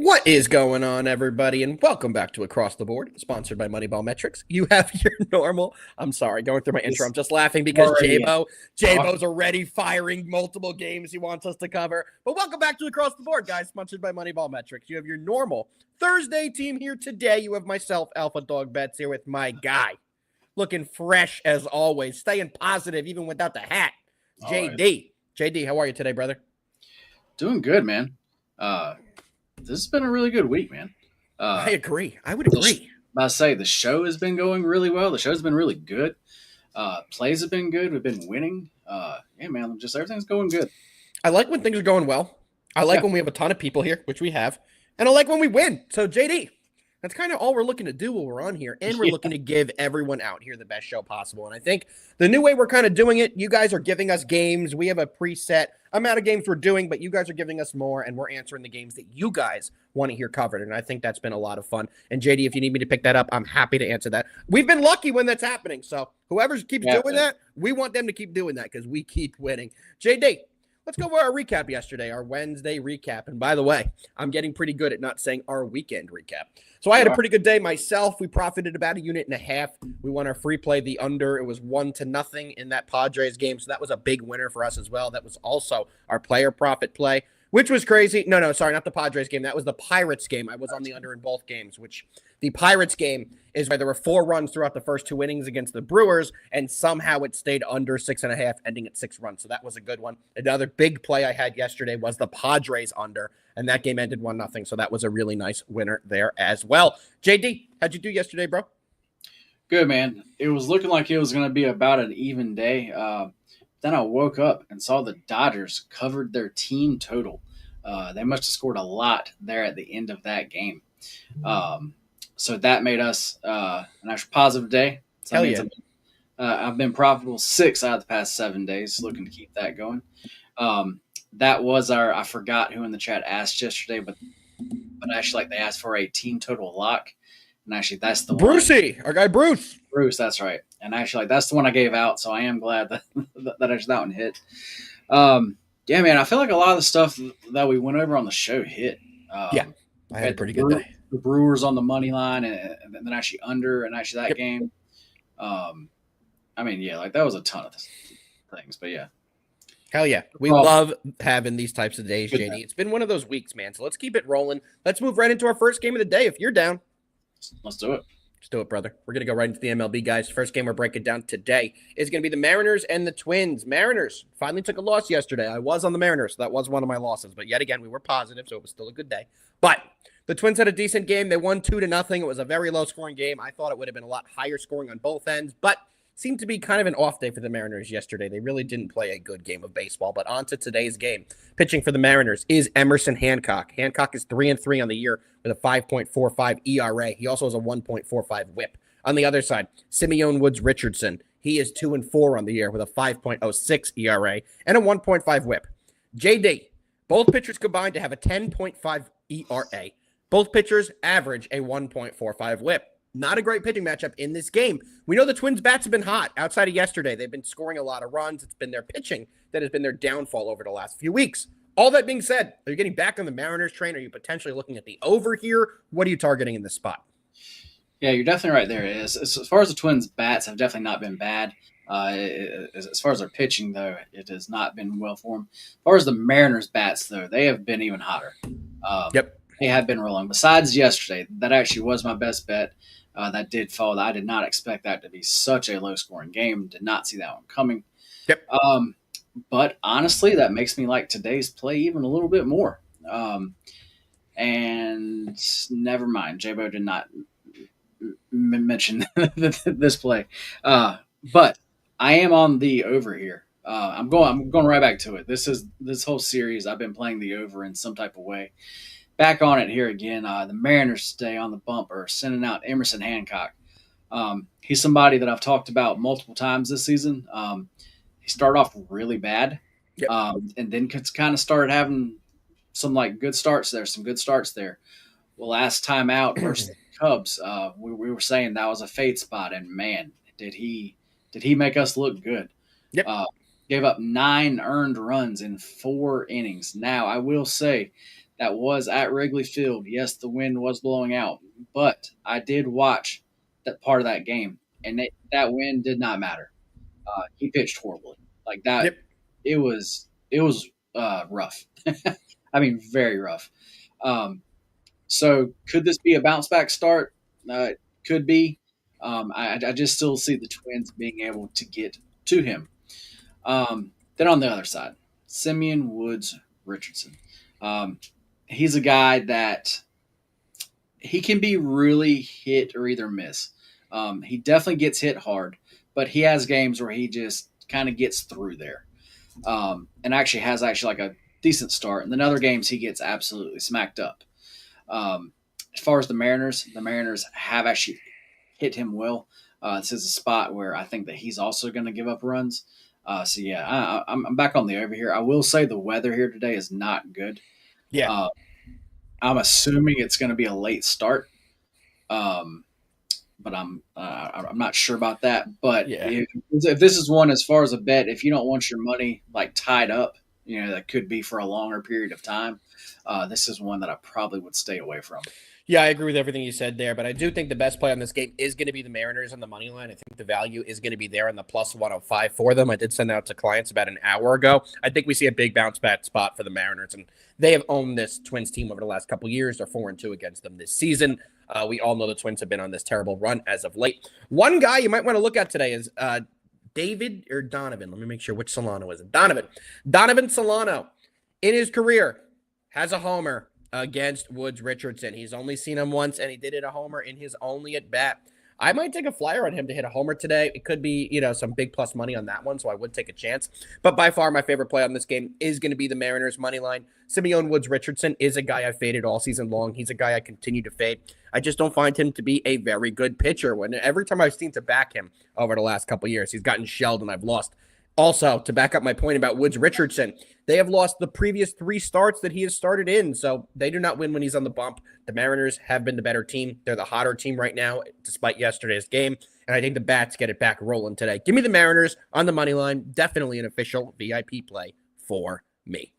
What is going on, everybody, and welcome back to Across the Board, sponsored by MoneyBall Metrics. You have your normal. I'm sorry, going through my intro. I'm just laughing because J-Bo's already firing multiple games he wants us to cover. But welcome back to Across the Board, guys, sponsored by MoneyBall Metrics. You have your normal Thursday team here today. You have myself, AlphaDog Bets, here with my guy, looking fresh as always, staying positive even without the hat. JD. Right. JD, how are you today, brother? Doing good, man. This has been a really good week, man. I agree. I would agree. I say the show has been going really well. The show's been really good. Plays have been good. We've been winning. Yeah, man, just everything's going good. I like when things are going well. I like when we have a ton of people here, which we have. And I like when we win. So, JD, that's kind of all we're looking to do while we're on here. And we're looking to give everyone out here the best show possible. And I think the new way we're kind of doing it, you guys are giving us games. We have a preset amount of games we're doing, but you guys are giving us more, and we're answering the games that you guys want to hear covered. And I think that's been a lot of fun. And JD, if you need me to pick that up, I'm happy to answer that. We've been lucky when that's happening. So whoever keeps doing that, we want them to keep doing that because we keep winning. JD, let's go over our recap yesterday, our Wednesday recap. And by the way, I'm getting pretty good at not saying our weekend recap. So I had a pretty good day myself. We profited about 1.5 units. We won our free play, the under. It was 1-0 in that Padres game. So that was a big winner for us as well. That was also our player profit play, which was crazy. No, sorry, not the Padres game. That was the Pirates game. I was on the under in both games, which the Pirates game is where there were 4 runs throughout the first 2 innings against the Brewers, and somehow it stayed under 6.5, ending at 6 runs. So that was a good one. Another big play I had yesterday was the Padres under, and that game ended 1-0. So that was a really nice winner there as well. JD, how'd you do yesterday, bro? Good, man. It was looking like it was going to be about an even day. Then I woke up and saw the Dodgers covered their team total. They must have scored a lot there at the end of that game. So that made us an extra positive day. So Hell yeah. I've been profitable 6 out of the past 7 days, looking to keep that going. That was I forgot who in the chat asked yesterday, but actually, they asked for a team total lock. And actually, that's the Brucey, our guy Bruce. Bruce, that's right. And actually, that's the one I gave out. So I am glad that actually that one hit. Yeah, man, I feel like a lot of the stuff that we went over on the show hit. Yeah, I had a pretty good day. The Brewers on the money line, and then actually under, and actually that game. I mean, yeah, like that was a ton of things, but yeah. Hell yeah. We love having these types of days, JD. It's been one of those weeks, man. So let's keep it rolling. Let's move right into our first game of the day. If you're down, let's do it. Let's do it, brother. We're going to go right into the MLB, guys. First game we're breaking down today is going to be the Mariners and the Twins. Mariners finally took a loss yesterday. I was on the Mariners, so that was one of my losses. But yet again, we were positive, so it was still a good day. But the Twins had a decent game. They won 2-0. It was a very low-scoring game. I thought it would have been a lot higher scoring on both ends, but seemed to be kind of an off day for the Mariners yesterday. They really didn't play a good game of baseball. But on to today's game. Pitching for the Mariners is Emerson Hancock. Hancock is 3-3 on the year with a 5.45 ERA. He also has a 1.45 whip. On the other side, Simeon Woods Richardson. He is 2-4 on the year with a 5.06 ERA and a 1.5 whip. JD, both pitchers combined to have a 10.5 ERA. Both pitchers average a 1.45 whip. Not a great pitching matchup in this game. We know the Twins' bats have been hot. Outside of yesterday, they've been scoring a lot of runs. It's been their pitching that has been their downfall over the last few weeks. All that being said, are you getting back on the Mariners train? Are you potentially looking at the over here? What are you targeting in this spot? Yeah, you're definitely right there. As far as the Twins' bats have definitely not been bad. As far as their pitching, though, it has not been well for them. As far as the Mariners' bats, though, they have been even hotter. They have been rolling. Besides yesterday, that actually was my best bet. That did fall. I did not expect that to be such a low-scoring game. Did not see that one coming. Yep. But honestly, that makes me like today's play even a little bit more. And never mind, J-Bo did not mention this play. But I am on the over here. I'm going right back to it. This whole series, I've been playing the over in some type of way. Back on it here again. The Mariners stay on the bumper, sending out Emerson Hancock. He's somebody that I've talked about multiple times this season. He started off really bad, and then kind of started having some good starts there. Well, last time out versus the Cubs, we were saying that was a fade spot, and man, did he make us look good. Yep. Gave up 9 earned runs in 4 innings. Now, I will say That was at Wrigley Field. Yes, the wind was blowing out, but I did watch that part of that game, and that wind did not matter. He pitched horribly. Like that, Yep. it was rough. I mean, very rough. Um, so could this be a bounce back start? Could be. I just still see the Twins being able to get to him. Then on the other side, Simeon Woods Richardson. Um, he's a guy that he can be really hit or either miss. He definitely gets hit hard, but he has games where he just kind of gets through there, and actually has like a decent start. And then other games he gets absolutely smacked up. As far as the Mariners have actually hit him well. This is a spot where I think that he's also going to give up runs. So yeah, I'm back on the over here. I will say the weather here today is not good. Yeah. Uh, I'm assuming it's going to be a late start, um, but I'm not sure about that. But Yeah. if this is one as far as a bet, if you don't want your money like tied up, that could be for a longer period of time. This is one that I probably would stay away from. Yeah, I agree with everything you said there, but I do think the best play on this game is going to be the Mariners on the money line. I think the value is going to be there on the plus 105 for them. I did send out to clients about an hour ago. I think we see a big bounce back spot for the Mariners, and they have owned this Twins team over the last couple of years. They're 4-2 against them this season. We all know the Twins have been on this terrible run as of late. One guy you might want to look at today is David or Donovan. Let me make sure which Solano is it. Donovan Solano in his career has a homer against Woods Richardson. He's only seen him once, and he did hit a homer in his only at bat. I might take a flyer on him to hit a homer today. It could be, some big plus money on that one, so I would take a chance. But by far, my favorite play on this game is going to be the Mariners money line. Simeon Woods Richardson is a guy I faded all season long. He's a guy I continue to fade. I just don't find him to be a very good pitcher. Every time I've seen to back him over the last couple of years, he's gotten shelled and I've lost. Also, to back up my point about Woods Richardson, they have lost the previous 3 starts that he has started in, so they do not win when he's on the bump. The Mariners have been the better team. They're the hotter team right now, despite yesterday's game, and I think the Bats get it back rolling today. Give me the Mariners on the money line. Definitely an official VIP play for me.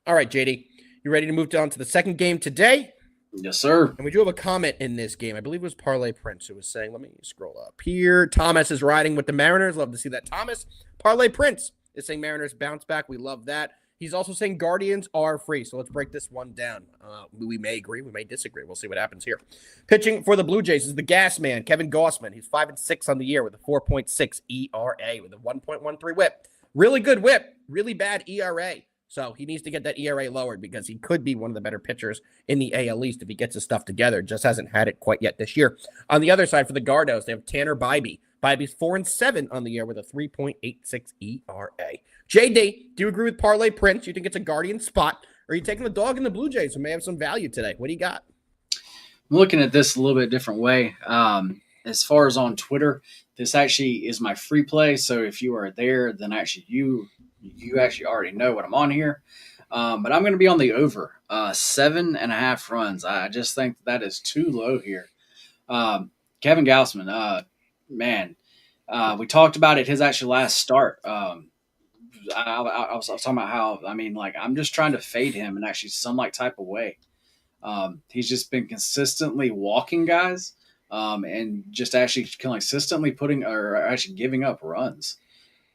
All right, JD, you ready to move on to the second game today? Yes, sir. And we do have a comment in this game. I believe it was Parlay Prince who was saying, let me scroll up here. Thomas is riding with the Mariners. Love to see that. Thomas, Parlay Prince is saying Mariners bounce back. We love that. He's also saying Guardians are free. So let's break this one down. We may agree. We may disagree. We'll see what happens here. Pitching for the Blue Jays is the gas man, Kevin Gausman. He's 5-6 on the year with a 4.6 ERA with a 1.13 whip. Really good whip. Really bad ERA. So he needs to get that ERA lowered because he could be one of the better pitchers in the AL East if he gets his stuff together. Just hasn't had it quite yet this year. On the other side for the Gardos, they have Tanner Bybee. Bybee's 4-7 on the year with a 3.86 ERA. JD, do you agree with Parlay Prince? You think it's a Guardian spot? Or are you taking the dog in the Blue Jays who may have some value today? What do you got? I'm looking at this a little bit different way. As far as on Twitter, this actually is my free play. So if you are there, then actually you actually already know what I'm on here. But I'm going to be on the over 7.5 runs. I just think that is too low here. Kevin Gausman, man, we talked about it. His actual last start. I was talking about how, I'm just trying to fade him in actually some type of way. He's just been consistently walking guys, and just actually consistently putting or actually giving up runs.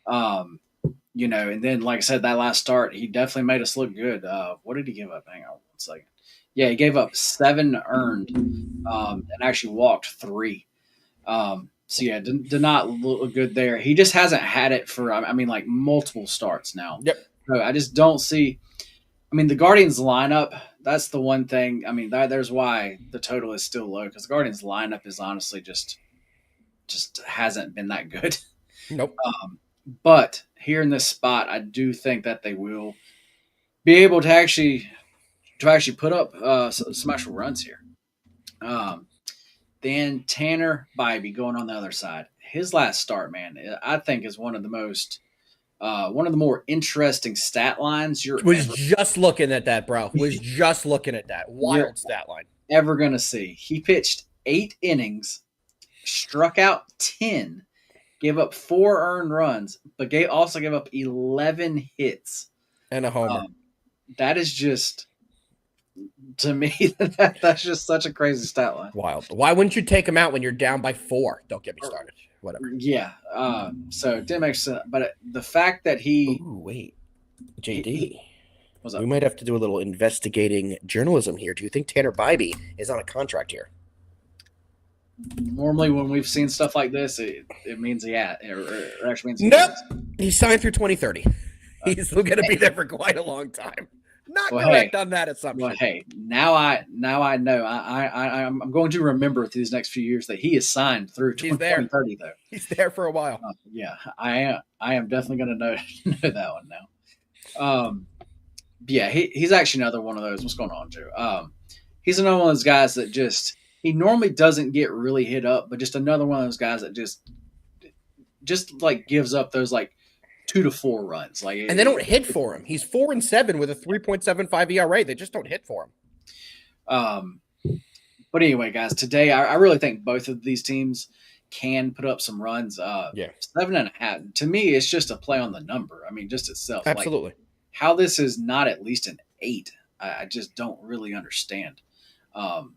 And then like I said, that last start, he definitely made us look good. What did he give up? Hang on 1 second. Yeah, he gave up 7 earned, and actually walked 3. So yeah, did not look good there. He just hasn't had it for multiple starts now. Yep. So I just don't see. The Guardians lineup. That's the one thing. There's why the total is still low, because the Guardians lineup is honestly just hasn't been that good. Nope. But here in this spot, I do think that they will be able to actually put up some actual runs here. Then Tanner Bybee going on the other side. His last start, man, I think is one of the more interesting stat lines just looking at that, bro. Just looking at that. Wild stat line. Ever going to see. He pitched 8 innings, struck out 10, gave up 4 earned runs, but also gave up 11 hits. And a homer. That is just To me, that's just such a crazy stat line. Wild. Why wouldn't you take him out when you're down by 4? Don't get me started. Whatever. Yeah. So it didn't make sense. But the fact that he, Ooh, wait. he JD. was We up. might have to do a little investigating journalism here. Do you think Tanner Bybee is on a contract here? Normally, when we've seen stuff like this, it means or actually means he Nope. is. He's signed through 2030. Uh, He's still going to be there for quite a long time. Not Well, correct hey, on that assumption. well, hey. Now I know. I'm going to remember through these next few years that he is signed through He's there. 2030, though. He's there for a while. Yeah, I am definitely going to know know that one now. Yeah, he's actually another one of those. What's going on, Joe? He's another one of those guys that just he normally doesn't get really hit up, but just another one of those guys that just like gives up those like 2 to 4 runs. Like, And they don't hit for him. He's 4-7 with a 3.75 ERA. They just don't hit for him. Um, but anyway, guys, today I really think both of these teams can put up some runs. Yeah. 7.5 to me, it's just a play on the number. I mean, just itself. Absolutely. Like, how this is not at least an 8, I just don't really understand.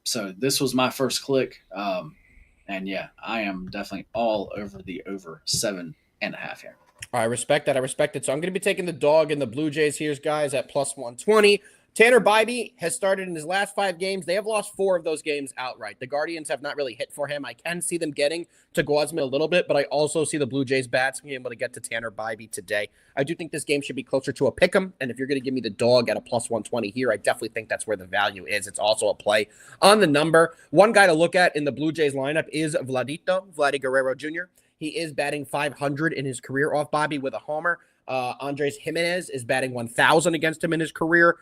So this was my first click. And yeah, I am definitely all over the over 7.5 here. I respect that. I respect it. So I'm going to be taking the dog and the Blue Jays here, guys, at plus 120. Tanner Bybee has started in his last 5 games. They have lost 4 of those games outright. The Guardians have not really hit for him. I can see them getting to Gausman a little bit, but I also see the Blue Jays bats being able to get to Tanner Bybee today. I do think this game should be closer to a pick'em, and if you're going to give me the dog at a plus 120 here, I definitely think that's where the value is. It's also a play on the number. One guy to look at in the Blue Jays lineup is Vladdy Guerrero Jr. He is batting 500 in his career off Bobby with a homer. Andres Jimenez is batting 1,000 against him in his career.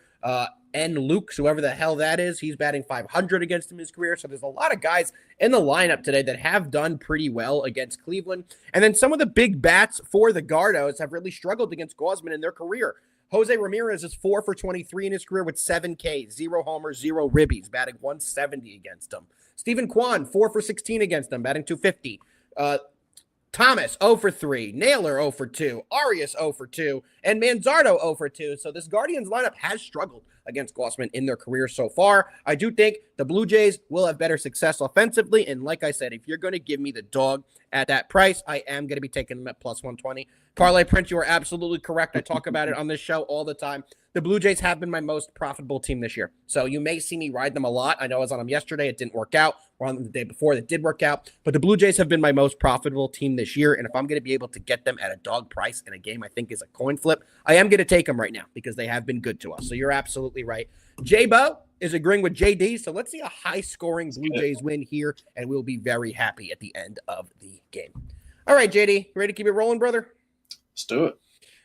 And Luke, whoever the hell that is, he's batting 500 against him in his career. So there's a lot of guys in the lineup today that have done pretty well against Cleveland. And then some of the big bats for the Gardos have really struggled against Gausman in their career. Jose Ramirez is 4 for 23 in his career with 7 Ks, 0 homers, 0 ribbies, batting 170 against him. Stephen Kwan, 4 for 16 against him, batting 250. Thomas, 0 for 3. Naylor, 0 for 2. Arias, 0 for 2. And Manzardo, 0 for 2. So this Guardians lineup has struggled against Gausman in their career so far. I do think the Blue Jays will have better success offensively. And like I said, if you're going to give me the dog at that price, I am going to be taking them at plus 120. Parlay Prince, you are absolutely correct. I talk about it on this show all the time. The Blue Jays have been my most profitable team this year. So you may see me ride them a lot. I know I was on them yesterday. It didn't work out. Or on them the day before. That did work out. But the Blue Jays have been my most profitable team this year. And if I'm going to be able to get them at a dog price in a game I think is a coin flip, I am going to take them right now because they have been good to us. So you're absolutely right. J-Bo is agreeing with JD. So let's see a high-scoring Blue Jays win here. And we'll be very happy at the end of the game. All right, JD. You ready to keep it rolling, brother? Let's do it.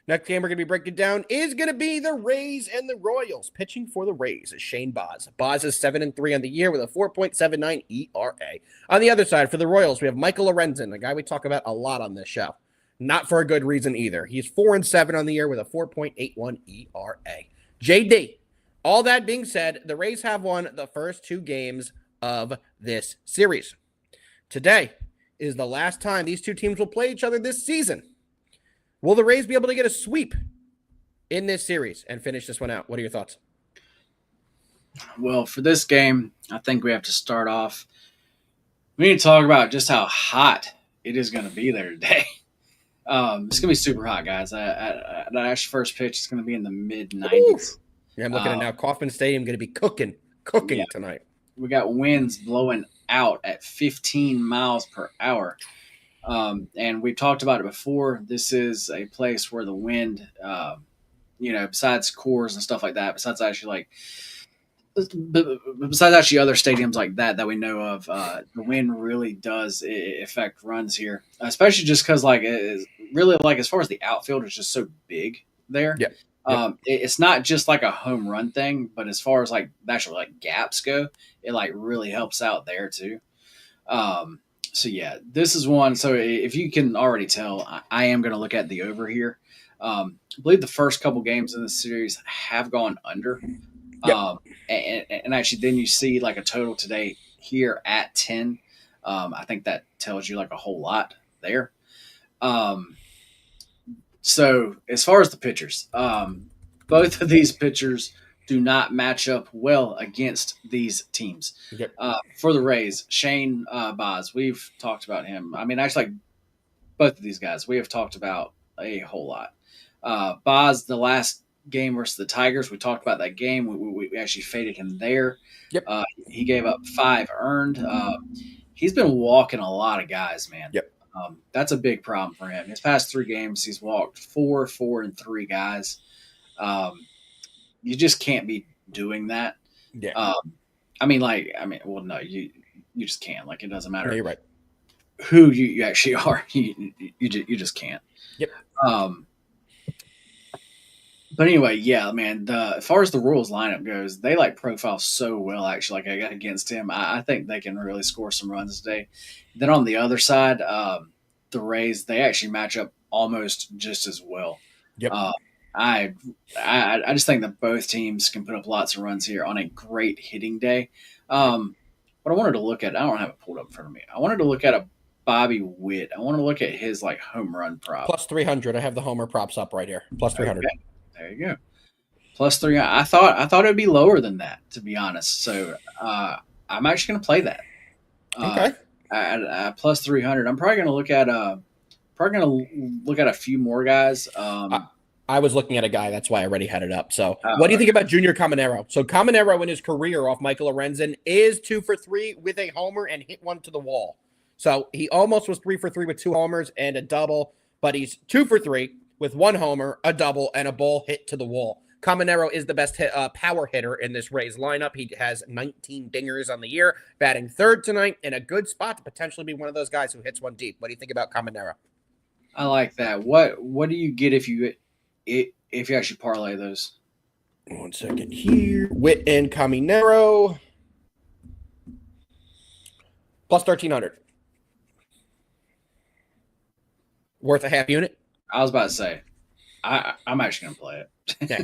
Next game we're going to be breaking down is going to be the Rays and the Royals. Pitching for the Rays is Shane Baz. Baz is 7-3 on the year with a 4.79 ERA. On the other side, for the Royals, we have Michael Lorenzen, a guy we talk about a lot on this show. Not for a good reason either. He's 4-7 on the year with a 4.81 ERA. JD, all that being said, the Rays have won the first 2 games of this series. Today is the last time these 2 teams will play each other this season. Will the Rays be able to get a sweep in this series and finish this one out? What are your thoughts? Well, for this game, I think we have to start off. We need to talk about just how hot it is going to be there today. It's going to be super hot, guys. At actual first pitch, it's going to be in the mid-90s. Yeah, I'm looking at now. Kauffman Stadium going to be cooking tonight. We got winds blowing out at 15 miles per hour. And we've talked about it before. This is a place where the wind, besides cores and stuff like that, besides actually other stadiums like that we know of, the wind really does affect runs here, especially just because really as far as the outfield is just so big there. Yeah. It's not just like a home run thing, but as far as the actual gaps go, it really helps out there too. So yeah, this is one. So if you can already tell, I am going to look at the over here. I believe the first couple games in the series have gone under. Yep. And actually then you see a total today here at 10. I think that tells you a whole lot there. So as far as the pitchers, both of these pitchers do not match up well against these teams. Yep. For the Rays, Shane Baz, we've talked about him. I mean, actually, like both of these guys, we have talked about a whole lot. Baz, the last game versus the Tigers, we talked about that game. We actually faded him there. Yep. He gave up 5 earned. He's been walking a lot of guys, man. Yep. That's a big problem for him. His past 3 games, he's walked 4, 4, and 3 guys. You just can't be doing that. Yeah. Well, no, you just can't. Like, it doesn't matter. No, you're right. Who you actually are. You just can't. Yep. But anyway, yeah, man. As far as the Royals lineup goes, they like profile so well. Actually, like I got against him, I think they can really score some runs today. Then on the other side, the Rays, they actually match up almost just as well. Yep. I just think that both teams can put up lots of runs here on a great hitting day. What I wanted to look at, I don't have it pulled up in front of me. I wanted to look at a Bobby Witt. I want to look at his like home run prop. Plus 300. I have the homer props up right here. Plus 300. Okay. There you go. Plus 3. I thought it would be lower than that, to be honest. So I'm actually going to play that. Okay. At plus 300. I'm probably going to look at a few more guys. I was looking at a guy. That's why I already had it up. So what do you think about Junior Caminero? So Caminero in his career off Michael Lorenzen is 2 for 3 with a homer and hit one to the wall. So he almost was 3 for 3 with 2 homers and a double, but he's 2 for 3 with 1 homer, a double, and a ball hit to the wall. Caminero is the best power hitter in this Rays lineup. He has 19 dingers on the year, batting third tonight, in a good spot to potentially be one of those guys who hits one deep. What do you think about Caminero? I like that. What do you get if you actually parlay those? 1 second here. Witt and Caminero. Plus 1,300. Worth a half unit? I was about to say, I'm actually going to play it. Yeah,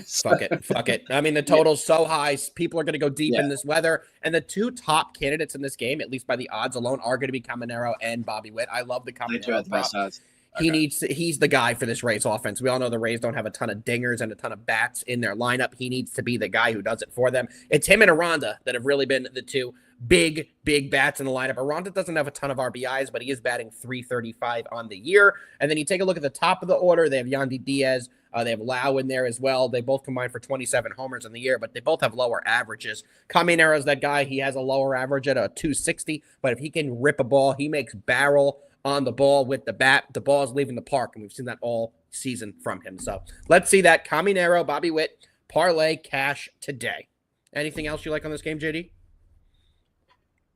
fuck it. I mean, the total's so high. People are going to go deep in this weather. And the 2 top candidates in this game, at least by the odds alone, are going to be Caminero and Bobby Witt. I love the Caminero prop. Okay. He's the guy for this Rays offense. We all know the Rays don't have a ton of dingers and a ton of bats in their lineup. He needs to be the guy who does it for them. It's him and Aranda that have really been the 2 big bats in the lineup. Aranda doesn't have a ton of RBIs, but he is batting .335 on the year. And then you take a look at the top of the order. They have Yandy Diaz. They have Lau in there as well. They both combine for 27 homers in the year, but they both have lower averages. Caminero's that guy. He has a lower average at a 260, but if he can rip a ball, he makes barrel on the ball with the bat. The ball is leaving the park, and we've seen that all season from him. So let's see that. Caminero, Bobby Witt, parlay cash today. Anything else you like on this game, JD?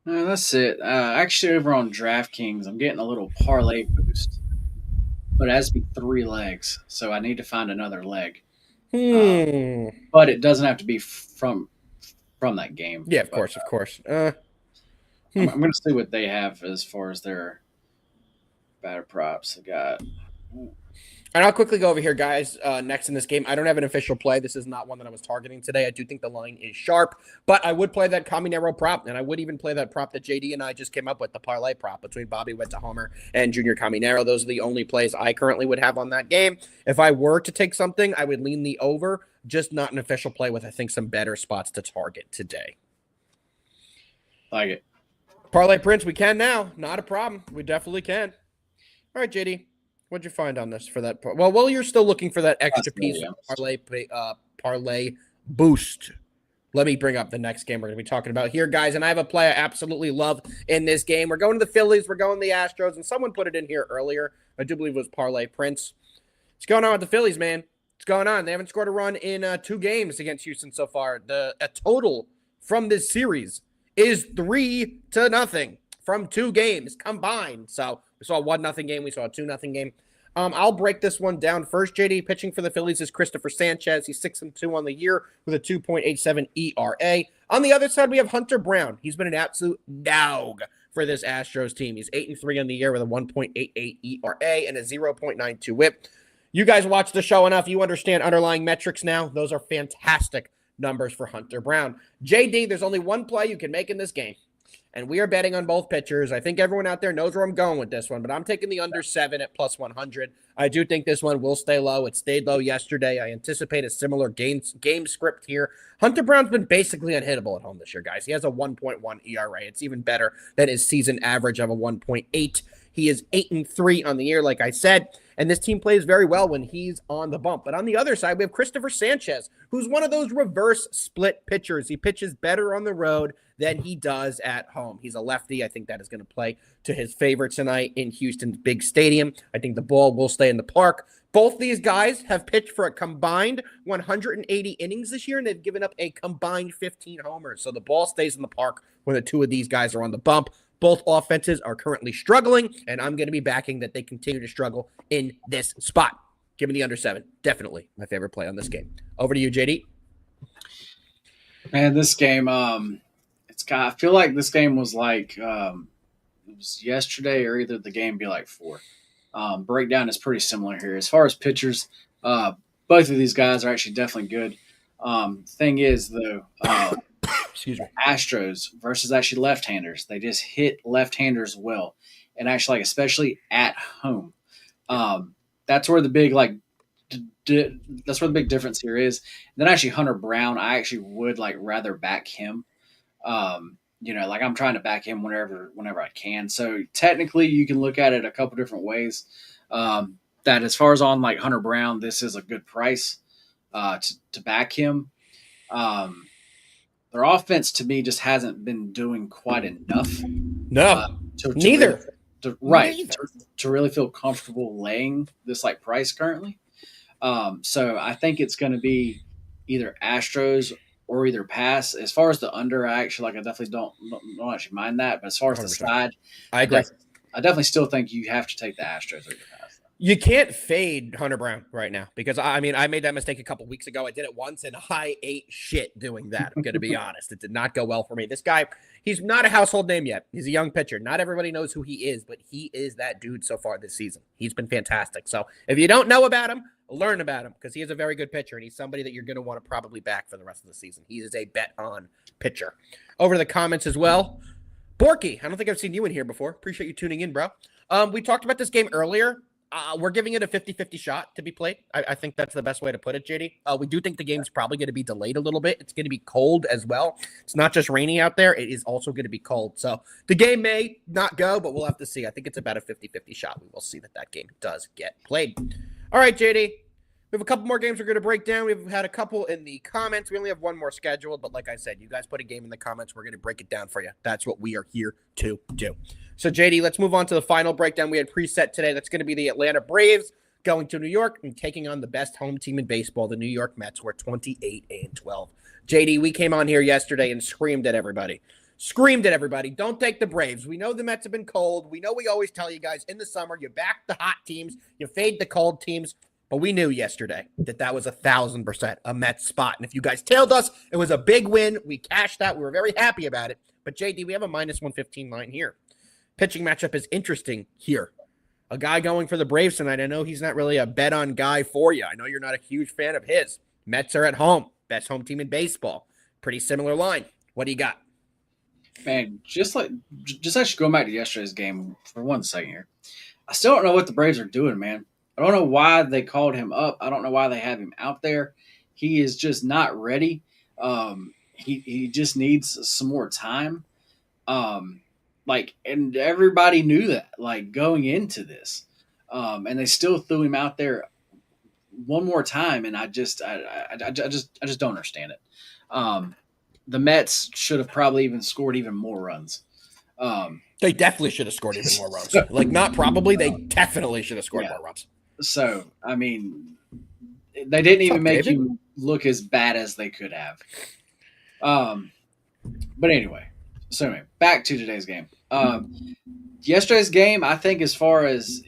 No, that's it. Actually, over on DraftKings, I'm getting a little parlay boost, but it has to be 3 legs, so I need to find another leg. But it doesn't have to be from that game. Yeah, of course. I'm going to see what they have as far as their batter props. I got. And I'll quickly go over here, guys. Next in this game, I don't have an official play. This is not one that I was targeting today. I do think the line is sharp, but I would play that Caminero prop, and I would even play that prop that JD and I just came up with, the parlay prop between Bobby Witt to homer and Junior Caminero. Those are the only plays I currently would have on that game. If I were to take something, I would lean the over, just not an official play with, I think, some better spots to target today. Like it. Parlay Prince, we can now. Not a problem. We definitely can. All right, JD. What'd you find on this for that? Well, while you're still looking for that extra piece of parlay boost, let me bring up the next game we're going to be talking about here, guys. And I have a play I absolutely love in this game. We're going to the Phillies. We're going to the Astros. And someone put it in here earlier. I do believe it was Parlay Prince. What's going on with the Phillies, man? What's going on? They haven't scored a run in 2 games against Houston so far. A total from this series is 3-0 from 2 games combined. So we saw a 1-0 game. We saw a 2-0 game. I'll break this one down first. JD, pitching for the Phillies is Christopher Sanchez. He's 6-2 on the year with a 2.87 ERA. On the other side, we have Hunter Brown. He's been an absolute dog for this Astros team. He's 8-3 on the year with a 1.88 ERA and a 0.92 WHIP. You guys watch the show enough. You understand underlying metrics now. Those are fantastic numbers for Hunter Brown. JD, there's only one play you can make in this game, and we are betting on both pitchers. I think everyone out there knows where I'm going with this one, but I'm taking the under 7 at plus 100. I do think this one will stay low. It stayed low yesterday. I anticipate a similar game script here. Hunter Brown's been basically unhittable at home this year, guys. He has a 1.1 ERA. It's even better than his season average of a 1.8. He is 8-3 on the year, like I said, and this team plays very well when he's on the bump. But on the other side, we have Christopher Sanchez, who's one of those reverse split pitchers. He pitches better on the road than he does at home. He's a lefty. I think that is going to play to his favor tonight in Houston's big stadium. I think the ball will stay in the park. Both these guys have pitched for a combined 180 innings this year, and they've given up a combined 15 homers. So the ball stays in the park when the two of these guys are on the bump. Both offenses are currently struggling, and I'm going to be backing that they continue to struggle in this spot. Give me the under 7. Definitely my favorite play on this game. Over to you, JD. Man, this game, I feel like this game was like it was yesterday, or either the game be like 4. Breakdown is pretty similar here. As far as pitchers, both of these guys are actually definitely good. Thing is, though, Excuse me. Astros versus actually left-handers. They just hit left-handers well, and actually, like, especially at home. That's where the big that's where the big difference here is. And then actually Hunter Brown, I actually would rather back him. I'm trying to back him whenever I can. So technically, you can look at it a couple different ways. That as far as on Hunter Brown, this is a good price to back him. Their offense to me just hasn't been doing quite enough. No, neither. To really feel comfortable laying this price currently. So I think it's going to be either Astros or either pass. As far as the under, I actually I definitely don't actually mind that. But as far as 100%. The side, I agree. I definitely still think you have to take the Astros or either pass. You can't fade Hunter Brown right now because, I made that mistake a couple weeks ago. I did it once, and I ate shit doing that. I'm going to be honest. It did not go well for me. This guy, he's not a household name yet. He's a young pitcher. Not everybody knows who he is, but he is that dude so far this season. He's been fantastic. So if you don't know about him, learn about him because he is a very good pitcher, and he's somebody that you're going to want to probably back for the rest of the season. He is a bet-on pitcher. Over to the comments as well. Borky, I don't think I've seen you in here before. Appreciate you tuning in, bro. We talked about this game earlier. We're giving it a 50-50 shot to be played. I think that's the best way to put it, JD. We do think the game's probably going to be delayed a little bit. It's going to be cold as well. It's not just rainy out there. It is also going to be cold. So the game may not go, but we'll have to see. I think it's about a 50-50 shot. We will see that game does get played. All right, JD. We have a couple more games we're going to break down. We've had a couple in the comments. We only have one more scheduled, but like I said, you guys put a game in the comments. We're going to break it down for you. That's what we are here to do. So, JD, let's move on to the final breakdown we had preset today. That's going to be the Atlanta Braves going to New York and taking on the best home team in baseball, the New York Mets, who are 28-12. JD, we came on here yesterday and screamed at everybody. Don't take the Braves. We know the Mets have been cold. We know we always tell you guys in the summer, you back the hot teams, you fade the cold teams. But we knew yesterday that was 1,000% a Mets spot. And if you guys tailed us, it was a big win. We cashed out. We were very happy about it. But, JD, we have a minus 115 line here. Pitching matchup is interesting here. A guy going for the Braves tonight. I know he's not really a bet-on guy for you. I know you're not a huge fan of his. Mets are at home. Best home team in baseball. Pretty similar line. What do you got? Man, just actually going back to yesterday's game for 1 second here. I still don't know what the Braves are doing, man. I don't know why they called him up. I don't know why they have him out there. He is just not ready. He just needs some more time. And everybody knew that, going into this. And they still threw him out there one more time, and I just don't understand it. The Mets should have probably even scored even more runs. They definitely should have scored even more runs. Not probably, they definitely should have scored more runs. So, they didn't even make you look as bad as they could have. But anyway, back to today's game. Yesterday's game, I think as far as,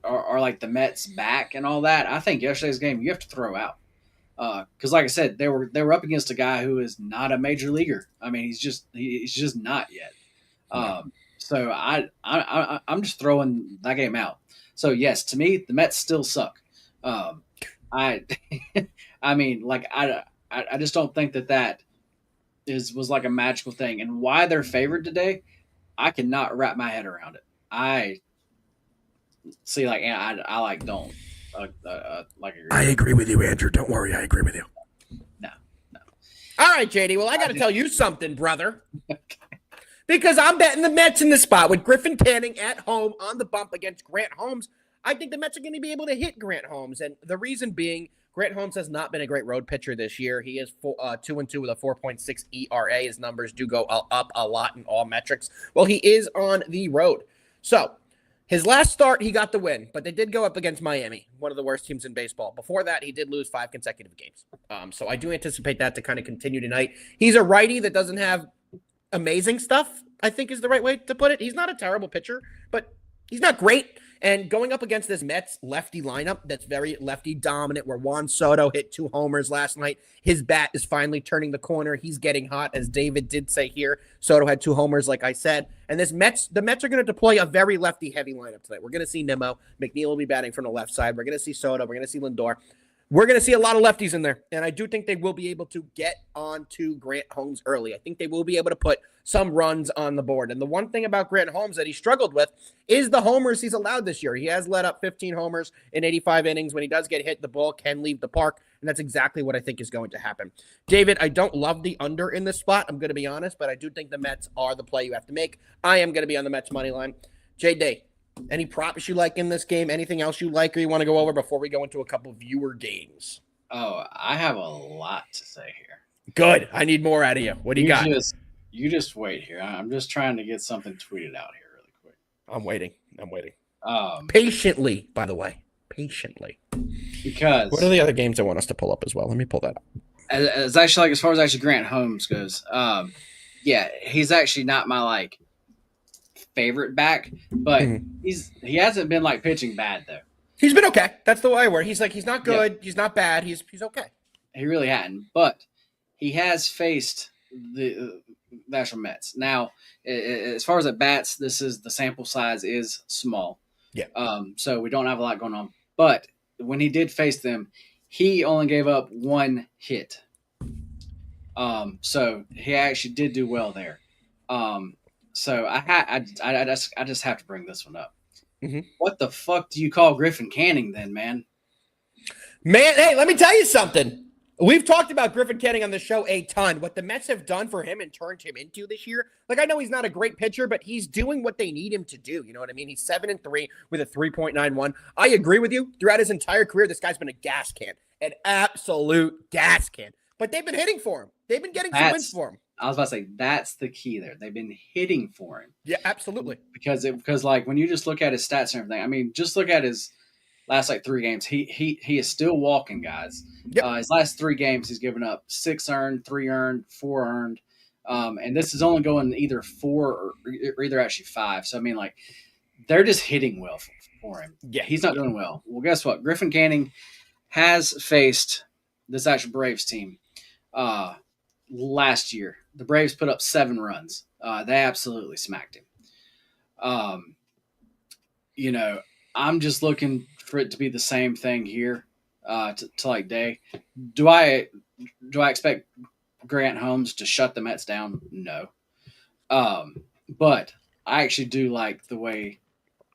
are the Mets back and all that, I think yesterday's game you have to throw out. Because like I said, they were up against a guy who is not a major leaguer. He's just not yet. So I'm just throwing that game out. So yes, to me, the Mets still suck. I just don't think that was a magical thing. And why they're favored today, I cannot wrap my head around it. I see, like, I like don't like agree. I agree with you, Andrew. Don't worry, I agree with you. No, no. All right, JD. Well, I got to tell you something, brother. Because I'm betting the Mets in the spot with Griffin Canning at home on the bump against Grant Holmes. I think the Mets are going to be able to hit Grant Holmes. And the reason being, Grant Holmes has not been a great road pitcher this year. He is 2-2 with a 4.6 ERA. His numbers do go up a lot in all metrics. Well, he is on the road. So his last start, he got the win, but they did go up against Miami, one of the worst teams in baseball. Before that, he did lose 5 consecutive games. So I do anticipate that to kind of continue tonight. He's a righty that doesn't have amazing stuff, I think is the right way to put it. He's not a terrible pitcher, but he's not great. And going up against this Mets lefty lineup that's very lefty dominant, where Juan Soto hit 2 homers last night, his bat is finally turning the corner. He's getting hot, as David did say here. Soto had 2 homers, like I said. And the Mets are going to deploy a very lefty-heavy lineup tonight. We're going to see Nimmo. McNeil will be batting from the left side. We're going to see Soto. We're going to see Lindor. We're going to see a lot of lefties in there, and I do think they will be able to get onto Grant Holmes early. I think they will be able to put some runs on the board. And the one thing about Grant Holmes that he struggled with is the homers he's allowed this year. He has let up 15 homers in 85 innings. When he does get hit, the ball can leave the park, and that's exactly what I think is going to happen. David, I don't love the under in this spot, I'm going to be honest, but I do think the Mets are the play you have to make. I am going to be on the Mets money line. JD, any props you like in this game? Anything else you like or you want to go over before we go into a couple viewer games? Oh, I have a lot to say here. Good. I need more out of you. What do you got? You just wait here. I'm just trying to get something tweeted out here really quick. I'm waiting. Patiently, by the way. Patiently. Because what are the other games I want us to pull up as well? Let me pull that up. As actually, like, as far as actually Grant Holmes goes, yeah, he's actually not my like favorite back, but he hasn't been like pitching bad though. He's been okay. That's the way where he's like, he's not good, he's not bad, he's okay. He really hadn't, but he has faced the National Mets. Now, as far as at bats, the sample size is small. Yeah. So we don't have a lot going on. But when he did face them, he only gave up 1 hit. So he actually did do well there. So I just have to bring this one up. What the fuck do you call Griffin Canning then, man? Man, hey, let me tell you something. We've talked about Griffin Canning on the show a ton. What the Mets have done for him and turned him into this year. Like, I know he's not a great pitcher, but he's doing what they need him to do. You know what I mean? He's 7-3 with a 3.91. I agree with you. Throughout his entire career, this guy's been a gas can. An absolute gas can. But they've been hitting for him. They've been getting some wins for him. I was about to say, that's the key there. They've been hitting for him. Yeah, absolutely. Because like, when you just look at his stats and everything, I mean, just look at his last like 3 games. He is still walking, guys. Yep. His last 3 games, he's given up 6 earned, 3 earned, 4 earned. And this is only going either 4 or either actually 5. So, I mean, like, they're just hitting well for him. Yeah, he's not doing well. Well, guess what? Griffin Canning has faced this actual Braves team last year. The Braves put up 7 runs. They absolutely smacked him. You know, I'm just looking for it to be the same thing here to like day. Do I expect Grant Holmes to shut the Mets down? No. But I actually do like the way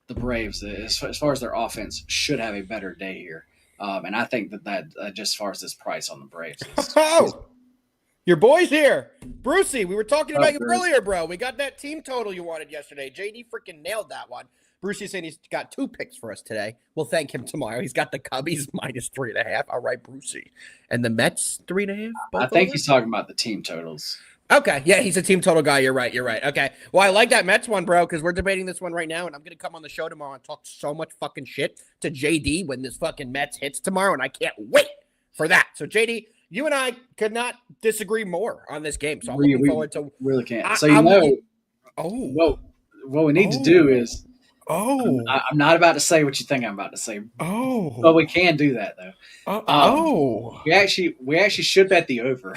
the Braves, as far as their offense, should have a better day here. And I think that just as far as this price on the Braves is, your boy's here. Brucey, we were talking about you earlier, bro. We got that team total you wanted yesterday. JD freaking nailed that one. Brucey's saying he's got 2 picks for us today. We'll thank him tomorrow. He's got the Cubbies -3.5. All right, Brucey. And the Mets 3.5? I think he's talking about the team totals. Okay. Yeah, he's a team total guy. You're right. Okay. Well, I like that Mets one, bro, because we're debating this one right now, and I'm going to come on the show tomorrow and talk so much fucking shit to JD when this fucking Mets hits tomorrow, and I can't wait for that. So, JD, you and I could not disagree more on this game. So I'm looking forward to – really can't. So, what we need to do is – I'm not about to say what you think I'm about to say. But we can do that though. We actually should bet the over.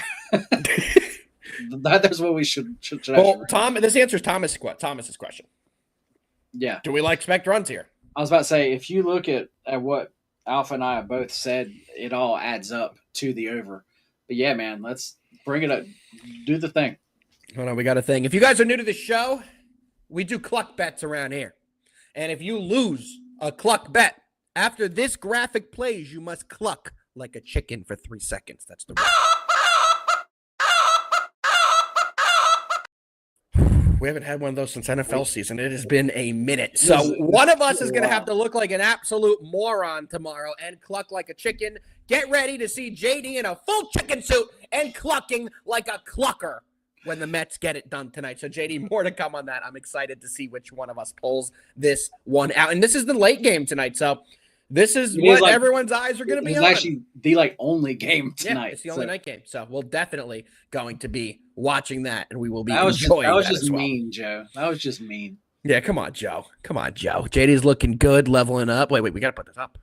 That's what we should. Well, this answers Thomas's question. Yeah. Do we expect runs here? I was about to say, if you look at what Alpha and I have both said, it all adds up to the over. But yeah, man, let's bring it up. Do the thing. Hold on, we got a thing. If you guys are new to the show, we do cluck bets around here. And if you lose a cluck bet, after this graphic plays, you must cluck like a chicken for 3 seconds. That's the rule. We haven't had one of those since NFL season. It has been a minute. So one of us is going to have to look like an absolute moron tomorrow and cluck like a chicken. Get ready to see JD in a full chicken suit and clucking like a clucker when the Mets get it done tonight. So JD, more to come on that. I'm excited to see which one of us pulls this one out. And this is the late game tonight. So this is what everyone's eyes are going to be on. It's actually the only game tonight. Yeah, it's the only night game. So we'll definitely going to be watching that, and we will be enjoying that. That was just as well. Mean, Joe. That was just mean. Yeah, come on, Joe. JD's looking good, leveling up. Wait, we got to put this up.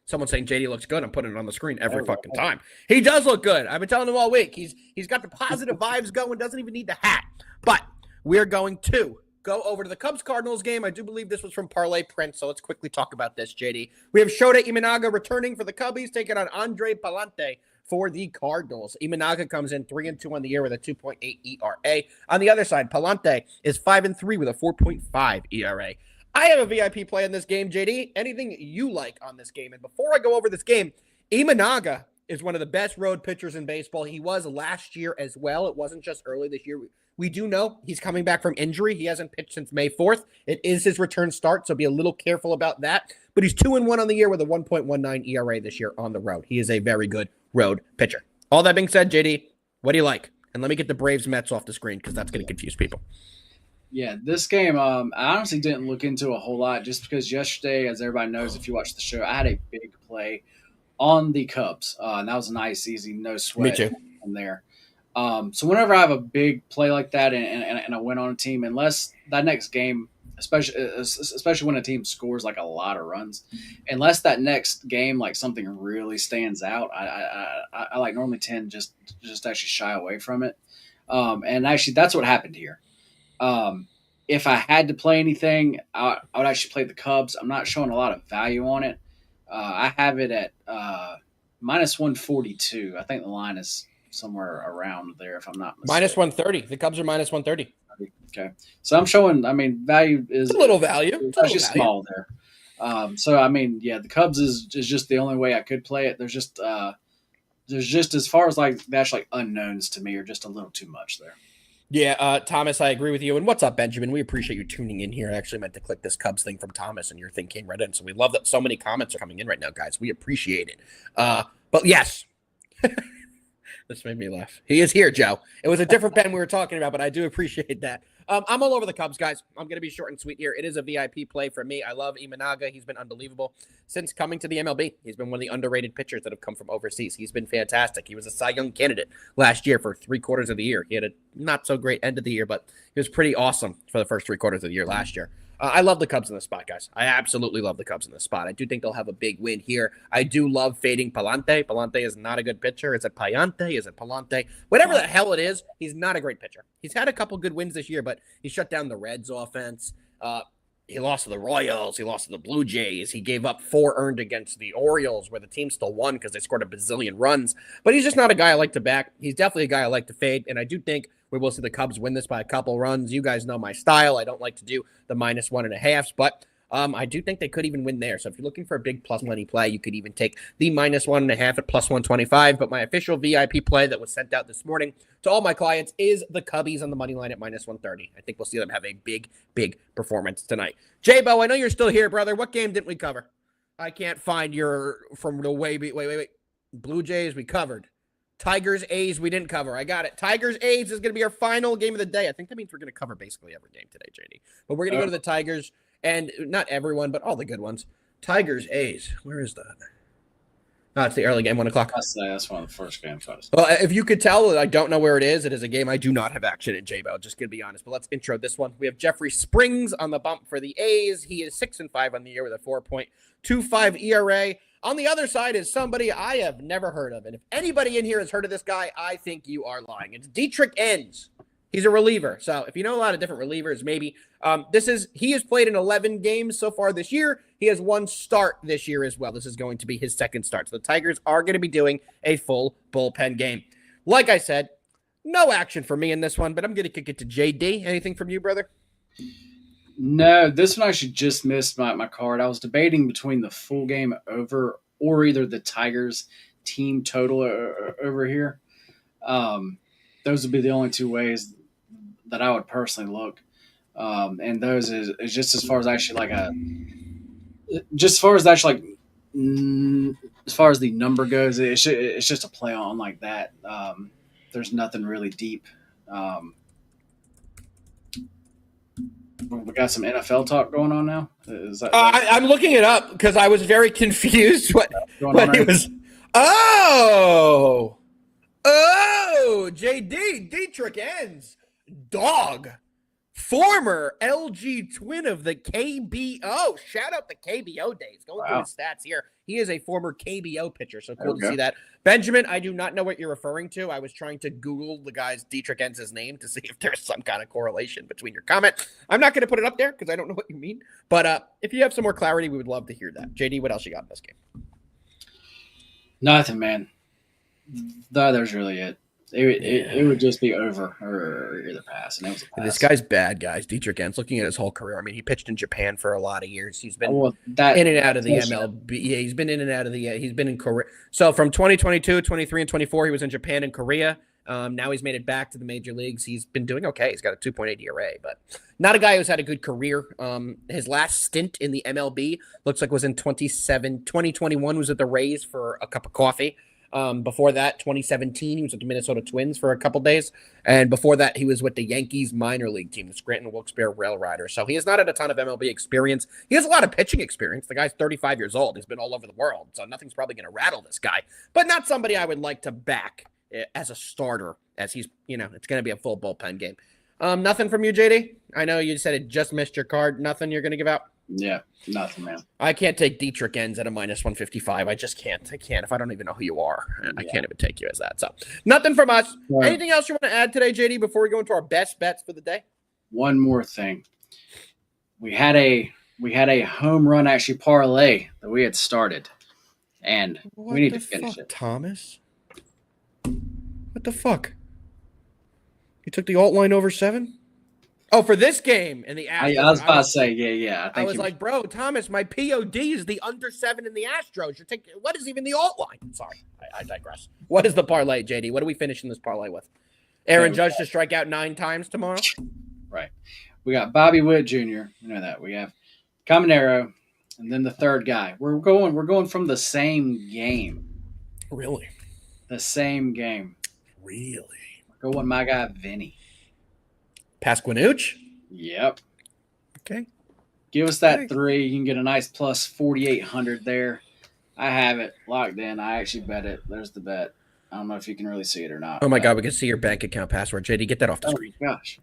Someone's saying JD looks good. I'm putting it on the screen every fucking time. He does look good. I've been telling him all week. He's got the positive vibes going, doesn't even need the hat. But we're going to go over to the Cubs-Cardinals game. I do believe this was from Parlay Prince, so let's quickly talk about this, JD. We have Shota Imanaga returning for the Cubbies, taking on Andre Palante for the Cardinals. Imanaga comes in 3-2 on the year with a 2.8 ERA. On the other side, Palante is 5-3 with a 4.5 ERA. I have a VIP play in this game, JD. Anything you like on this game? And before I go over this game, Imanaga is one of the best road pitchers in baseball. He was last year as well. It wasn't just early this year. We do know he's coming back from injury. He hasn't pitched since May 4th. It is his return start, so be a little careful about that. But he's 2-1 on the year with a 1.19 ERA this year on the road. He is a very good road pitcher. All that being said, JD, what do you like? And let me get the Braves Mets off the screen because that's going to confuse people. Yeah, this game, I honestly didn't look into a whole lot just because yesterday, as everybody knows, if you watch the show, I had a big play on the Cubs. And that was a nice, easy, no sweat from there. So whenever I have a big play like that and I win on a team, unless that next game, especially when a team scores like a lot of runs, unless that next game like something really stands out, I like normally tend just actually shy away from it. And actually that's what happened here. If I had to play anything, I would actually play the Cubs. I'm not showing a lot of value on it. I have it at minus 142. I think the line is somewhere around there, if I'm not mistaken. Minus 130. The Cubs are minus 130. Okay. So I'm showing, value is a little value. It's just small there. The Cubs is just the only way I could play it. There's just as far as like the actual unknowns to me are just a little too much there. Yeah, Thomas, I agree with you. And what's up, Benjamin? We appreciate you tuning in here. I actually meant to click this Cubs thing from Thomas, and your thing came right in. So we love that so many comments are coming in right now, guys. We appreciate it. But yes. This made me laugh. He is here, Joe. It was a different pen we were talking about, but I do appreciate that. I'm all over the Cubs, guys. I'm going to be short and sweet here. It is a VIP play for me. I love Imanaga. He's been unbelievable since coming to the MLB. He's been one of the underrated pitchers that have come from overseas. He's been fantastic. He was a Cy Young candidate last year for 3/4 of the year. He had a not so great end of the year, but he was pretty awesome for the first 3/4 of the year last year. I love the Cubs in this spot, guys. I absolutely love the Cubs in this spot. I do think they'll have a big win here. I do love fading Palante. Palante is not a good pitcher. Is it Payante? Is it Palante? Whatever the hell it is, he's not a great pitcher. He's had a couple good wins this year, but he shut down the Reds offense. He lost to the Royals. He lost to the Blue Jays. He gave up 4 earned against the Orioles, where the team still won because they scored a bazillion runs. But he's just not a guy I like to back. He's definitely a guy I like to fade, and I do think we will see the Cubs win this by a couple runs. You guys know my style. I don't like to do the minus 1.5s, but I do think they could even win there. So if you're looking for a big plus money play, you could even take the minus 1.5 at plus 125. But my official VIP play that was sent out this morning to all my clients is the Cubbies on the money line at minus 130. I think we'll see them have a big, big performance tonight. J-Bo, I know you're still here, brother. What game didn't we cover? I can't find your from the way. Wait. Blue Jays, we covered. Tigers, A's, we didn't cover. I got it. Tigers, A's is going to be our final game of the day. I think that means we're going to cover basically every game today, JD. But we're going to go to the Tigers, and not everyone, but all the good ones. Tigers, A's. Where is that? No, it's the early game, 1 o'clock. That's one of the first games. Well, if you could tell, I don't know where it is. It is a game I do not have action in, J-Bell. Just going to be honest. But let's intro this one. We have Jeffrey Springs on the bump for the A's. He is 6-5 on the year with a 4.25 ERA. On the other side is somebody I have never heard of. And if anybody in here has heard of this guy, I think you are lying. It's Dietrich Enns. He's a reliever. So if you know a lot of different relievers, maybe. He has played in 11 games so far this year. He has 1 start this year as well. This is going to be his 2nd start. So the Tigers are going to be doing a full bullpen game. Like I said, no action for me in this one, but I'm going to kick it to JD. Anything from you, brother? No, this one actually just missed my card. I was debating between the full game over or either the Tigers team total over here. Um, those would be the only two ways that I would personally look. And those is just as far as actually like a just as far as actually like as far as the number goes, it's just a play on like that. There's nothing really deep. Um, we got some NFL talk going on now. Is that I'm looking it up because I was very confused. going on What he right was? Oh, JD Dietrich ends dog. Former LG twin of the KBO. Shout out the KBO days. Going through his stats here. He is a former KBO pitcher, so cool to see that. Benjamin, I do not know what you're referring to. I was trying to Google the guy's Dietrich Ends' name to see if there's some kind of correlation between your comment. I'm not going to put it up there because I don't know what you mean. But if you have some more clarity, we would love to hear that. JD, what else you got in this game? Nothing, man. There's really it. It would just be over or either pass, and it was a pass. This guy's bad, guys. Dietrich Ends, looking at his whole career. I mean, he pitched in Japan for a lot of years. He's been in and out of the MLB. Yeah, he's been in and out of the. He's been in Korea. So from 2022, 23, and 24, he was in Japan and Korea. Now he's made it back to the major leagues. He's been doing okay. He's got a 2.8 ERA, but not a guy who's had a good career. His last stint in the MLB looks like was in 2021 was at the Rays for a cup of coffee. Before that, 2017, he was with the Minnesota Twins for a couple days. And before that, he was with the Yankees minor league team, the Scranton Wilkes-Barre Rail Riders. So he has not had a ton of MLB experience. He has a lot of pitching experience. The guy's 35 years old. He's been all over the world. So nothing's probably going to rattle this guy. But not somebody I would like to back as a starter, as he's, it's going to be a full bullpen game. Nothing from you, JD? I know you said it just missed your card. Nothing you're going to give out? Yeah, nothing, man. I can't take Dietrich Ends at a minus 155. I just can't. I can't. If I don't even know who you are, I can't even take you as that. So nothing from us. Right. Anything else you want to add today, JD, before we go into our best bets for the day? One more thing. We had a home run actually parlay that we had started, and we need to finish it. Thomas? What the fuck? You took the alt line over 7? Oh, for this game in the Astros. I was about to say, yeah. I was like, bro, Thomas, my POD is the under 7 in the Astros. You're taking what is even the alt line? Sorry, I digress. What is the parlay, JD? What are we finishing this parlay with? Aaron Judge to strike out 9 times tomorrow? Right. We got Bobby Witt Jr. You know that. We have Caminero, and then the third guy. We're going from the same game. Really? The same game. Really? We're going my guy Vinny. Pasquinooch? Yep. Okay. Give us that 3. You can get a nice plus 4,800 there. I have it locked in. I actually bet it. There's the bet. I don't know if you can really see it or not. Oh, my God. We can see your bank account password. JD, get that off the screen. Gosh.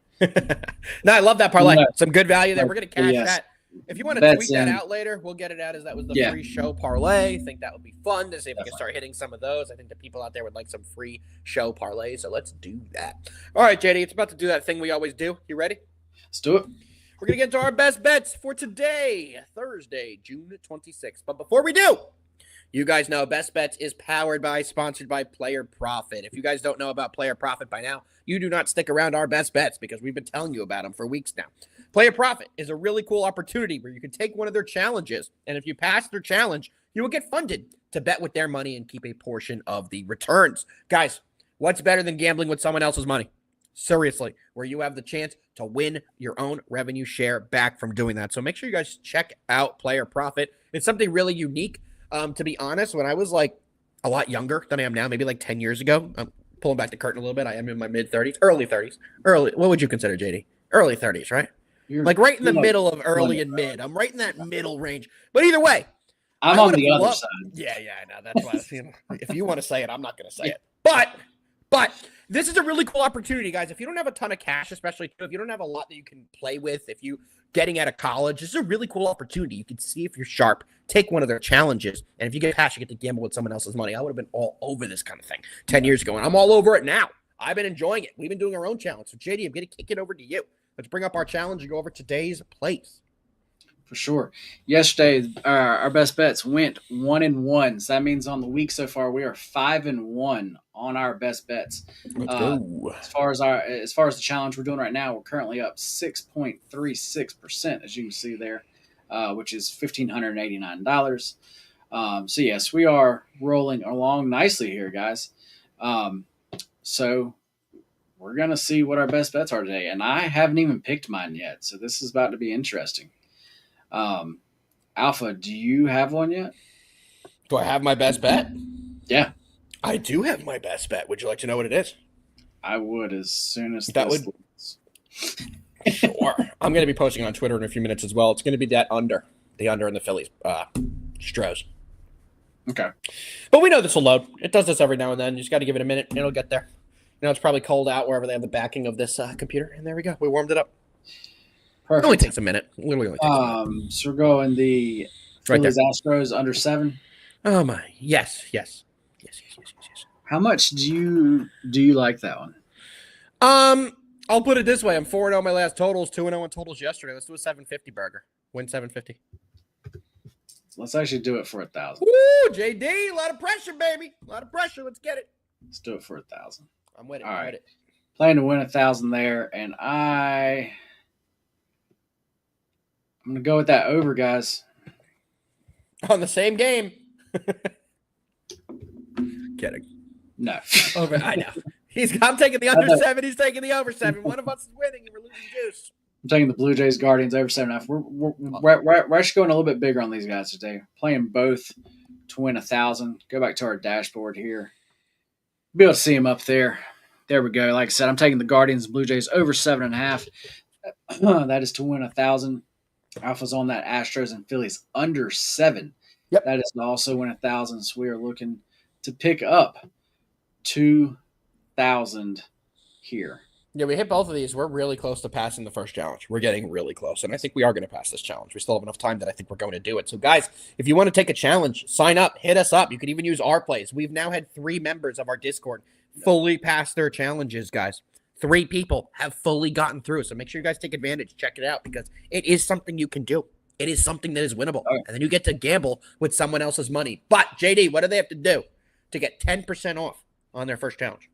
No, I love that parlay. Some good value there. We're going to cash that. If you want to tweet that out later, we'll get it out as that was the free show parlay. I think that would be fun to see if we can start hitting some of those. I think the people out there would like some free show parlays, so let's do that. All right, JD, it's about to do that thing we always do. You ready? Let's do it. We're going to get into our best bets for today, Thursday, June 26th. But before we do, you guys know Best Bets is sponsored by Player Profit. If you guys don't know about Player Profit by now, you do not stick around our Best Bets because we've been telling you about them for weeks now. Player Profit is a really cool opportunity where you can take one of their challenges, and if you pass their challenge, you will get funded to bet with their money and keep a portion of the returns. Guys, what's better than gambling with someone else's money? Seriously, where you have the chance to win your own revenue share back from doing that. So make sure you guys check out Player Profit. It's something really unique. To be honest, when I was like a lot younger than I am now, maybe like 10 years ago, I'm pulling back the curtain a little bit. I am in my mid-30s, early 30s. What would you consider, JD? Early 30s, right? Like right in the middle of early and mid. I'm right in that middle range. But either way, I'm on the other side. Yeah, I know. That's why. If you want to say it, I'm not going to say it. But this is a really cool opportunity, guys. If you don't have a ton of cash, especially if you don't have a lot that you can play with, if you getting out of college, this is a really cool opportunity. You can see if you're sharp, take one of their challenges, and if you get cash, you get to gamble with someone else's money. I would have been all over this kind of thing 10 years ago, and I'm all over it now. I've been enjoying it. We've been doing our own challenge. So, JD, I'm going to kick it over to you. Let's bring up our challenge and go over today's plays. For sure. Yesterday, our best bets went 1-1. So that means on the week so far, we are 5-1 on our best bets. Let's go. As far as the challenge we're doing right now, we're currently up 6.36%, as you can see there, which is $1,589. So yes, we are rolling along nicely here, guys. So we're gonna see what our best bets are today, and I haven't even picked mine yet. So this is about to be interesting. Alpha, do you have one yet? Do I have my best bet? Yeah, I do have my best bet. Would you like to know what it is? I would as soon as That this would- Sure. I'm going to be posting on Twitter in a few minutes as well. It's going to be the under in the Phillies Stros. Okay. But we know this will load. It does this every now and then. You just got to give it a minute. It'll get there. It's probably cold out wherever they have the backing of this computer. And there we go. We warmed it up. Perfect. It only takes a minute. Literally only takes a minute. So we're going the Right there. Phillies Astros under 7. Oh, my. Yes. How much do you like that one? I'll put it this way. I'm 4-0 on my last totals, 2-0 on totals yesterday. Let's do a 750 burger. Win 750. Let's actually do it for 1,000. Woo, JD, a lot of pressure, baby. A lot of pressure. Let's get it. Let's do it for 1,000. I'm with it. All I'm right. with it. Planning to win 1,000 there, and I'm gonna go with that over, guys. On the same game. Kidding. No. Over. I know. I'm taking the under know. 7. He's taking the over 7. One of us is winning, and we're losing juice. I'm taking the Blue Jays Guardians over 7.5. We're actually going a little bit bigger on these guys today. Playing both to win 1,000. Go back to our dashboard here. Be able to see them up there. There we go. Like I said, I'm taking the Guardians and Blue Jays over 7.5. That is to win 1,000. Alpha's on that Astros and Phillies under 7. Yep. That is to also win 1,000. So we are looking to pick up 2,000 here. Yeah, we hit both of these. We're really close to passing the first challenge. We're getting really close, and I think we are going to pass this challenge. We still have enough time that I think we're going to do it. So, guys, if you want to take a challenge, sign up, hit us up. You can even use our plays. We've now had 3 members of our Discord fully pass their challenges, guys. 3 people have fully gotten through. So make sure you guys take advantage. Check it out because it is something you can do. It is something that is winnable. Right. And then you get to gamble with someone else's money. But, JD, what do they have to do to get 10% off on their first challenge?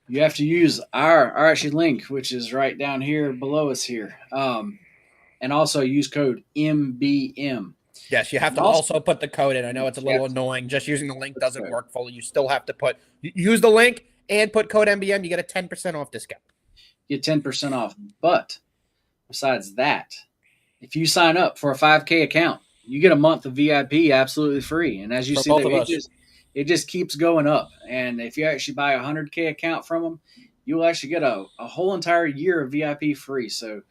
You have to use our actually link, which is right down here below us here. And also use code MBM. Yes, you have to also put the code in. I know it's a little annoying. Just using the link doesn't work fully. You still have to use the link and put code MBM. You get a 10% off discount. Get 10% off. But besides that, if you sign up for a 5K account, you get a month of VIP absolutely free. And as you see, it just keeps going up. And if you actually buy a 100K account from them, you will actually get a whole entire year of VIP free. So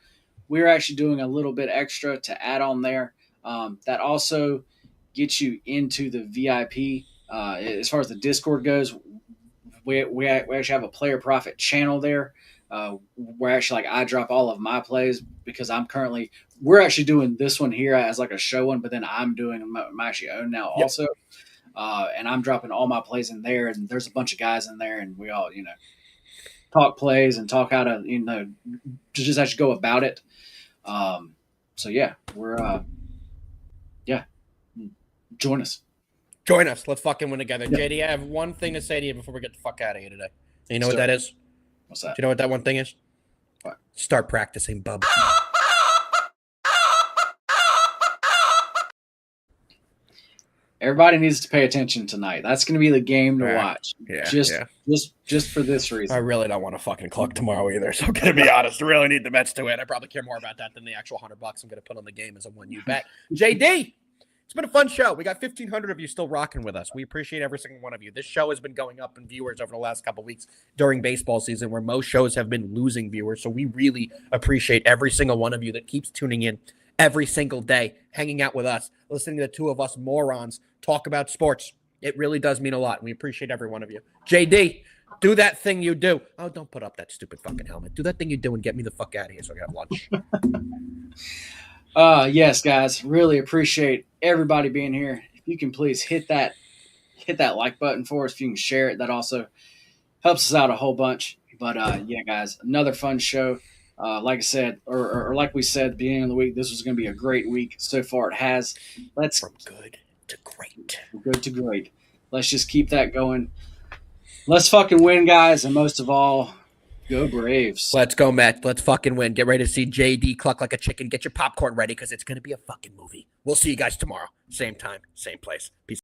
we're actually doing a little bit extra to add on there. That also gets you into the VIP. As far as the Discord goes, we actually have a player profit channel there. Where actually like I drop all of my plays because we're actually doing this one here as like a show one, but then I'm doing my actually own now also. And I'm dropping all my plays in there, and there's a bunch of guys in there, and we all, talk plays and talk how to, to just actually go about it. So yeah, we're, join us. Join us. Let's fucking win together. Yeah. JD, I have one thing to say to you before we get the fuck out of here today. And you know what that is? What's that? Do you know what that one thing is? What? Start practicing, bub. Everybody needs to pay attention tonight. That's going to be the game to watch. Yeah, just for this reason. I really don't want to fucking clock tomorrow either. So I'm going to be honest. I really need the Mets to win. I probably care more about that than the actual $100 I'm going to put on the game as a 1U bet. JD, it's been a fun show. We got 1,500 of you still rocking with us. We appreciate every single one of you. This show has been going up in viewers over the last couple of weeks during baseball season where most shows have been losing viewers. So we really appreciate every single one of you that keeps tuning in every single day, hanging out with us, listening to the two of us morons talk about sports. It really does mean a lot. We appreciate every one of you. JD, do that thing you do. Oh, don't put up that stupid fucking helmet. Do that thing you do and get me the fuck out of here so I got lunch. Yes, guys, really appreciate everybody being here. If you can please hit that like button for us. If you can share it, that also helps us out a whole bunch. But yeah, guys, another fun show. Like I said, or like we said at the beginning of the week, this was going to be a great week. So far, it has. Let's From good to great. good to great. Let's just keep that going. Let's fucking win, guys, and most of all, go Braves. Let's go, Matt. Let's fucking win. Get ready to see JD cluck like a chicken. Get your popcorn ready because it's going to be a fucking movie. We'll see you guys tomorrow. Same time, same place. Peace.